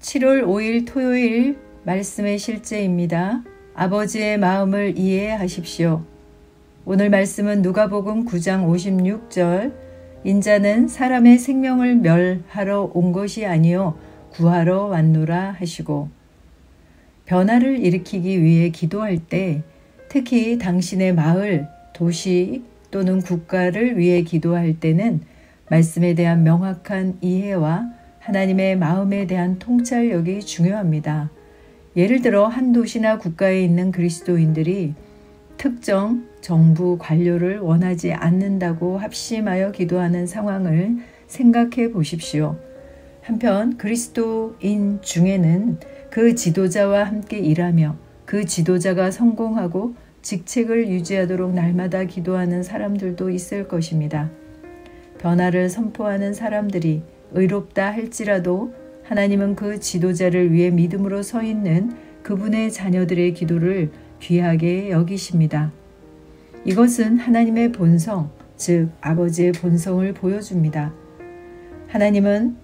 7월 5일 토요일 말씀의 실제입니다. 아버지의 마음을 이해하십시오. 오늘 말씀은 누가복음 9장 56절 인자는 사람의 생명을 멸하러 온 것이 아니요 구하러 왔노라 하시고, 변화를 일으키기 위해 기도할 때 특히 당신의 마을, 도시 또는 국가를 위해 기도할 때는 말씀에 대한 명확한 이해와 하나님의 마음에 대한 통찰력이 중요합니다. 예를 들어 한 도시나 국가에 있는 그리스도인들이 특정 정부 관료를 원하지 않는다고 합심하여 기도하는 상황을 생각해 보십시오. 한편 그리스도인 중에는 그 지도자와 함께 일하며 그 지도자가 성공하고 직책을 유지하도록 날마다 기도하는 사람들도 있을 것입니다. 변화를 선포하는 사람들이 의롭다 할지라도 하나님은 그 지도자를 위해 믿음으로 서 있는 그분의 자녀들의 기도를 귀하게 여기십니다. 이것은 하나님의 본성, 즉 아버지의 본성을 보여줍니다. 하나님은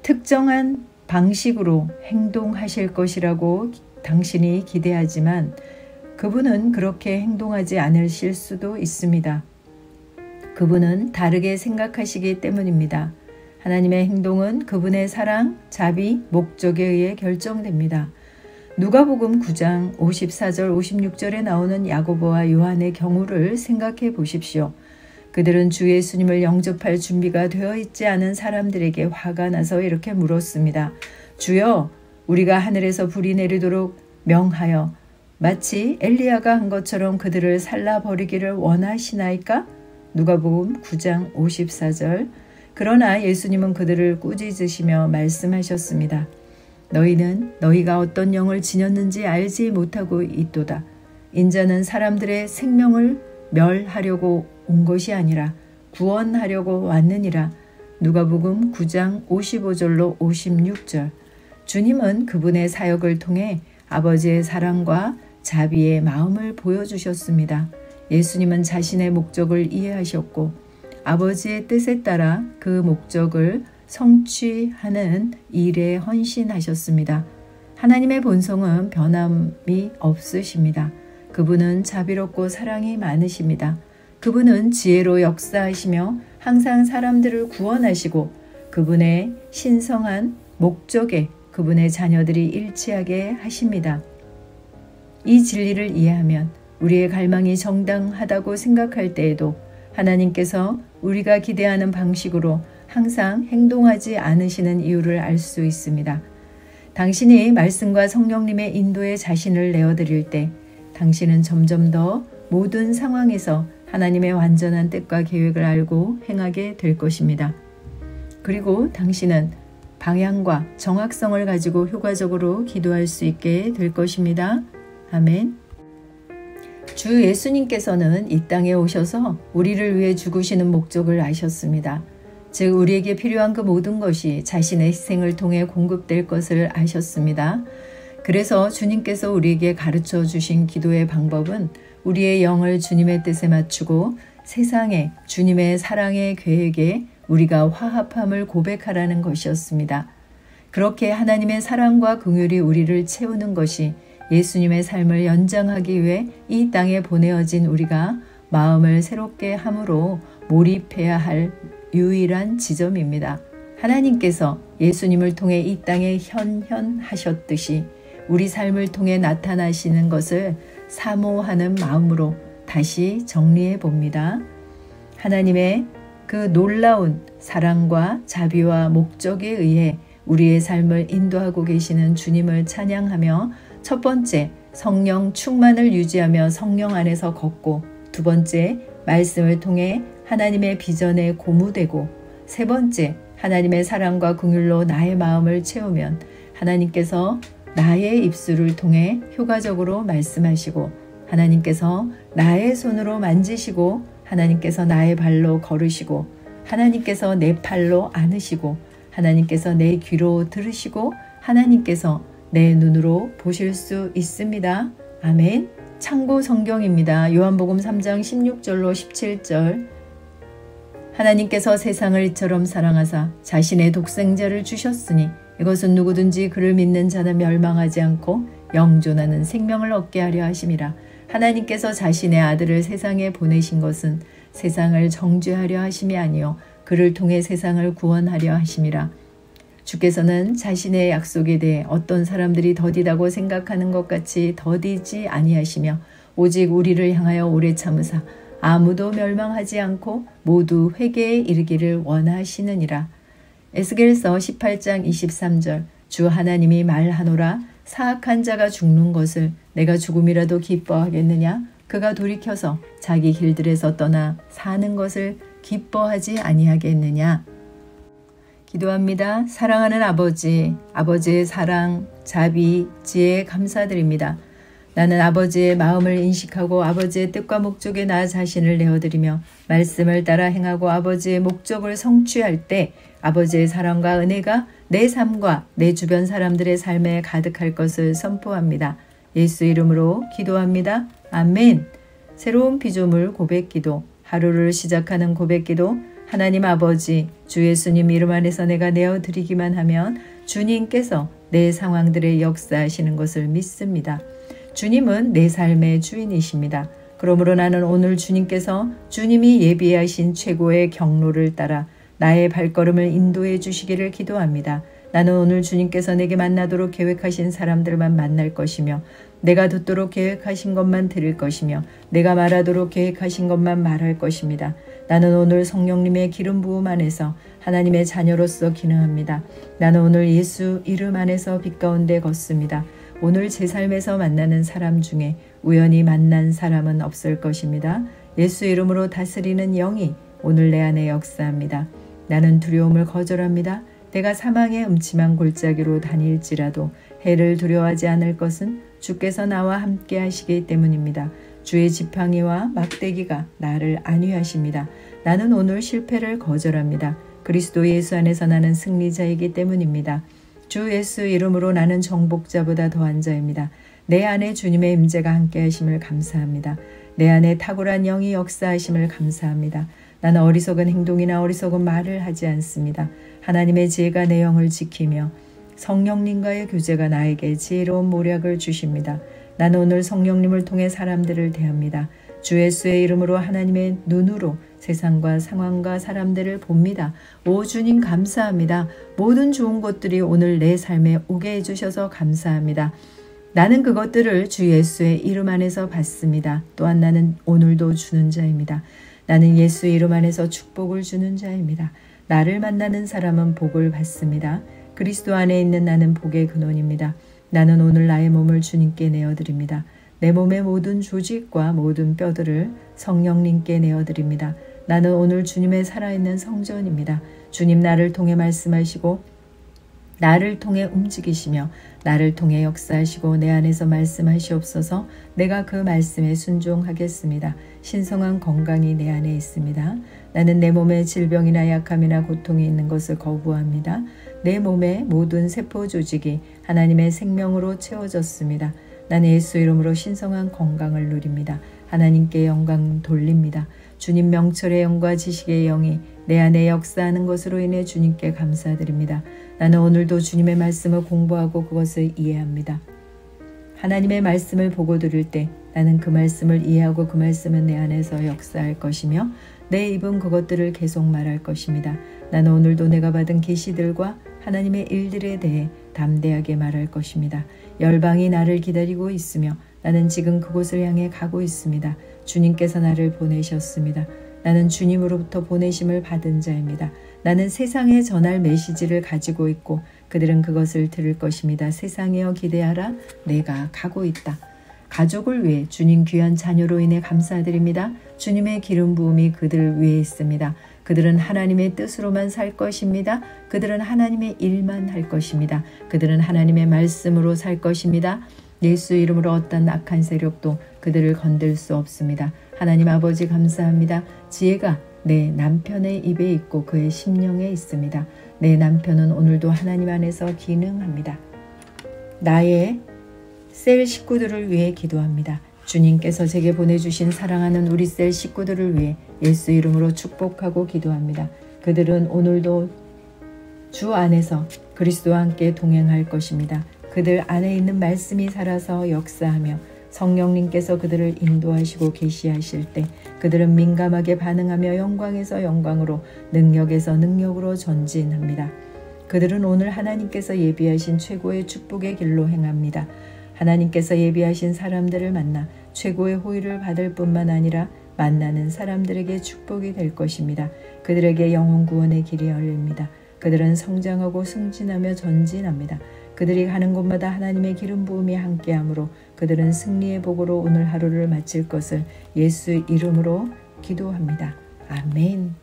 특정한 방식으로 행동하실 것이라고 당신이 기대하지만 그분은 그렇게 행동하지 않으실 수도 있습니다. 그분은 다르게 생각하시기 때문입니다. 하나님의 행동은 그분의 사랑, 자비, 목적에 의해 결정됩니다. 누가복음 9장 54절 56절에 나오는 야고보와 요한의 경우를 생각해 보십시오. 그들은 주 예수님을 영접할 준비가 되어 있지 않은 사람들에게 화가 나서 이렇게 물었습니다. 주여, 우리가 하늘에서 불이 내리도록 명하여 마치 엘리야가 한 것처럼 그들을 살라버리기를 원하시나이까? 누가복음 9장 54절. 그러나 예수님은 그들을 꾸짖으시며 말씀하셨습니다. 너희는 너희가 어떤 영을 지녔는지 알지 못하고 있도다. 인자는 사람들의 생명을 멸하려고 온 것이 아니라 구원하려고 왔느니라. 누가복음 9장 55절로 56절. 주님은 그분의 사역을 통해 아버지의 사랑과 자비의 마음을 보여주셨습니다. 예수님은 자신의 목적을 이해하셨고 아버지의 뜻에 따라 그 목적을 성취하는 일에 헌신하셨습니다. 하나님의 본성은 변함이 없으십니다. 그분은 자비롭고 사랑이 많으십니다. 그분은 지혜로 역사하시며 항상 사람들을 구원하시고 그분의 신성한 목적에 그분의 자녀들이 일치하게 하십니다. 이 진리를 이해하면 우리의 갈망이 정당하다고 생각할 때에도 하나님께서 우리가 기대하는 방식으로 항상 행동하지 않으시는 이유를 알 수 있습니다. 당신이 말씀과 성령님의 인도에 자신을 내어드릴 때 당신은 점점 더 모든 상황에서 하나님의 완전한 뜻과 계획을 알고 행하게 될 것입니다. 그리고 당신은 방향과 정확성을 가지고 효과적으로 기도할 수 있게 될 것입니다. 아멘. 주 예수님께서는 이 땅에 오셔서 우리를 위해 죽으시는 목적을 아셨습니다. 즉 우리에게 필요한 그 모든 것이 자신의 희생을 통해 공급될 것을 아셨습니다. 그래서 주님께서 우리에게 가르쳐 주신 기도의 방법은 우리의 영을 주님의 뜻에 맞추고 세상에 주님의 사랑의 계획에 우리가 화합함을 고백하라는 것이었습니다. 그렇게 하나님의 사랑과 긍휼이 우리를 채우는 것이 예수님의 삶을 연장하기 위해 이 땅에 보내어진 우리가 마음을 새롭게 함으로 몰입해야 할 유일한 지점입니다. 하나님께서 예수님을 통해 이 땅에 현현하셨듯이 우리 삶을 통해 나타나시는 것을 사모하는 마음으로 다시 정리해 봅니다. 하나님의 그 놀라운 사랑과 자비와 목적에 의해 우리의 삶을 인도하고 계시는 주님을 찬양하며 첫 번째, 성령 충만을 유지하며 성령 안에서 걷고, 두 번째, 말씀을 통해 하나님의 비전에 고무되고, 세 번째, 하나님의 사랑과 긍휼로 나의 마음을 채우면 하나님께서 나의 입술을 통해 효과적으로 말씀하시고, 하나님께서 나의 손으로 만지시고, 하나님께서 나의 발로 걸으시고, 하나님께서 내 팔로 안으시고, 하나님께서 내 귀로 들으시고, 하나님께서 내 눈으로 보실 수 있습니다. 아멘. 참고 성경입니다. 요한복음 3장 16절로 17절. 하나님께서 세상을 이처럼 사랑하사 자신의 독생자를 주셨으니 이것은 누구든지 그를 믿는 자는 멸망하지 않고 영존하는 생명을 얻게 하려 하심이라. 하나님께서 자신의 아들을 세상에 보내신 것은 세상을 정죄하려 하심이 아니요 그를 통해 세상을 구원하려 하심이라. 주께서는 자신의 약속에 대해 어떤 사람들이 더디다고 생각하는 것 같이 더디지 아니하시며 오직 우리를 향하여 오래 참으사 아무도 멸망하지 않고 모두 회개에 이르기를 원하시느니라. 에스겔서 18장 23절. 주 하나님이 말하노라. 사악한 자가 죽는 것을 내가 죽음이라도 기뻐하겠느냐? 그가 돌이켜서 자기 길들에서 떠나 사는 것을 기뻐하지 아니하겠느냐? 기도합니다. 사랑하는 아버지, 아버지의 사랑, 자비, 지혜에 감사드립니다. 나는 아버지의 마음을 인식하고 아버지의 뜻과 목적에 나 자신을 내어드리며 말씀을 따라 행하고 아버지의 목적을 성취할 때 아버지의 사랑과 은혜가 내 삶과 내 주변 사람들의 삶에 가득할 것을 선포합니다. 예수 이름으로 기도합니다. 아멘. 새로운 피조물 고백기도, 하루를 시작하는 고백기도. 하나님 아버지, 주 예수님 이름 안에서 내가 내어드리기만 하면 주님께서 내 상황들에 역사하시는 것을 믿습니다. 주님은 내 삶의 주인이십니다. 그러므로 나는 오늘 주님께서 주님이 예비하신 최고의 경로를 따라 나의 발걸음을 인도해 주시기를 기도합니다. 나는 오늘 주님께서 내게 만나도록 계획하신 사람들만 만날 것이며 내가 듣도록 계획하신 것만 들을 것이며 내가 말하도록 계획하신 것만 말할 것입니다. 나는 오늘 성령님의 기름 부음 안에서 하나님의 자녀로서 기능합니다. 나는 오늘 예수 이름 안에서 빛 가운데 걷습니다. 오늘 제 삶에서 만나는 사람 중에 우연히 만난 사람은 없을 것입니다. 예수 이름으로 다스리는 영이 오늘 내 안에 역사합니다. 나는 두려움을 거절합니다. 내가 사망의 음침한 골짜기로 다닐지라도 해를 두려워하지 않을 것은 주께서 나와 함께 하시기 때문입니다. 주의 지팡이와 막대기가 나를 안위하십니다. 나는 오늘 실패를 거절합니다. 그리스도 예수 안에서 나는 승리자이기 때문입니다. 주 예수 이름으로 나는 정복자보다 더한 자입니다. 내 안에 주님의 임재가 함께 하심을 감사합니다. 내 안에 탁월한 영이 역사하심을 감사합니다. 나는 어리석은 행동이나 어리석은 말을 하지 않습니다. 하나님의 지혜가 내 영을 지키며 성령님과의 교제가 나에게 지혜로운 모략을 주십니다. 나는 오늘 성령님을 통해 사람들을 대합니다. 주 예수의 이름으로 하나님의 눈으로 세상과 상황과 사람들을 봅니다. 오 주님 감사합니다. 모든 좋은 것들이 오늘 내 삶에 오게 해주셔서 감사합니다. 나는 그것들을 주 예수의 이름 안에서 받습니다. 또한 나는 오늘도 주는 자입니다. 나는 예수 이름 안에서 축복을 주는 자입니다. 나를 만나는 사람은 복을 받습니다. 그리스도 안에 있는 나는 복의 근원입니다. 나는 오늘 나의 몸을 주님께 내어드립니다. 내 몸의 모든 조직과 모든 뼈들을 성령님께 내어드립니다. 나는 오늘 주님의 살아있는 성전입니다. 주님 나를 통해 말씀하시고 나를 통해 움직이시며 나를 통해 역사하시고 내 안에서 말씀하시옵소서. 내가 그 말씀에 순종하겠습니다. 신성한 건강이 내 안에 있습니다. 나는 내 몸에 질병이나 약함이나 고통이 있는 것을 거부합니다. 내 몸의 모든 세포 조직이 하나님의 생명으로 채워졌습니다. 나는 예수 이름으로 신성한 건강을 누립니다. 하나님께 영광 돌립니다. 주님 명철의 영과 지식의 영이 내 안에 역사하는 것으로 인해 주님께 감사드립니다. 나는 오늘도 주님의 말씀을 공부하고 그것을 이해합니다. 하나님의 말씀을 보고 들을 때 나는 그 말씀을 이해하고 그 말씀은 내 안에서 역사할 것이며 내 입은 그것들을 계속 말할 것입니다. 나는 오늘도 내가 받은 계시들과 하나님의 일들에 대해 담대하게 말할 것입니다. 열방이 나를 기다리고 있으며 나는 지금 그곳을 향해 가고 있습니다. 주님께서 나를 보내셨습니다. 나는 주님으로부터 보내심을 받은 자입니다. 나는 세상에 전할 메시지를 가지고 있고 그들은 그것을 들을 것입니다. 세상에여 기대하라. 내가 가고 있다. 가족을 위해 주님 귀한 자녀로 인해 감사드립니다. 주님의 기름 부음이 그들을 위해 있습니다. 그들은 하나님의 뜻으로만 살 것입니다. 그들은 하나님의 일만 할 것입니다. 그들은 하나님의 말씀으로 살 것입니다. 예수 이름으로 어떤 악한 세력도 그들을 건들 수 없습니다. 하나님 아버지 감사합니다. 지혜가 내 남편의 입에 있고 그의 심령에 있습니다. 내 남편은 오늘도 하나님 안에서 기능합니다. 나의 셀 식구들을 위해 기도합니다. 주님께서 제게 보내주신 사랑하는 우리 셀 식구들을 위해 예수 이름으로 축복하고 기도합니다. 그들은 오늘도 주 안에서 그리스도와 함께 동행할 것입니다. 그들 안에 있는 말씀이 살아서 역사하며 성령님께서 그들을 인도하시고 계시하실 때 그들은 민감하게 반응하며 영광에서 영광으로 능력에서 능력으로 전진합니다. 그들은 오늘 하나님께서 예비하신 최고의 축복의 길로 행합니다. 하나님께서 예비하신 사람들을 만나 최고의 호의를 받을 뿐만 아니라 만나는 사람들에게 축복이 될 것입니다. 그들에게 영혼 구원의 길이 열립니다. 그들은 성장하고 승진하며 전진합니다. 그들이 가는 곳마다 하나님의 기름 부음이 함께하므로 그들은 승리의 복으로 오늘 하루를 마칠 것을 예수 이름으로 기도합니다. 아멘.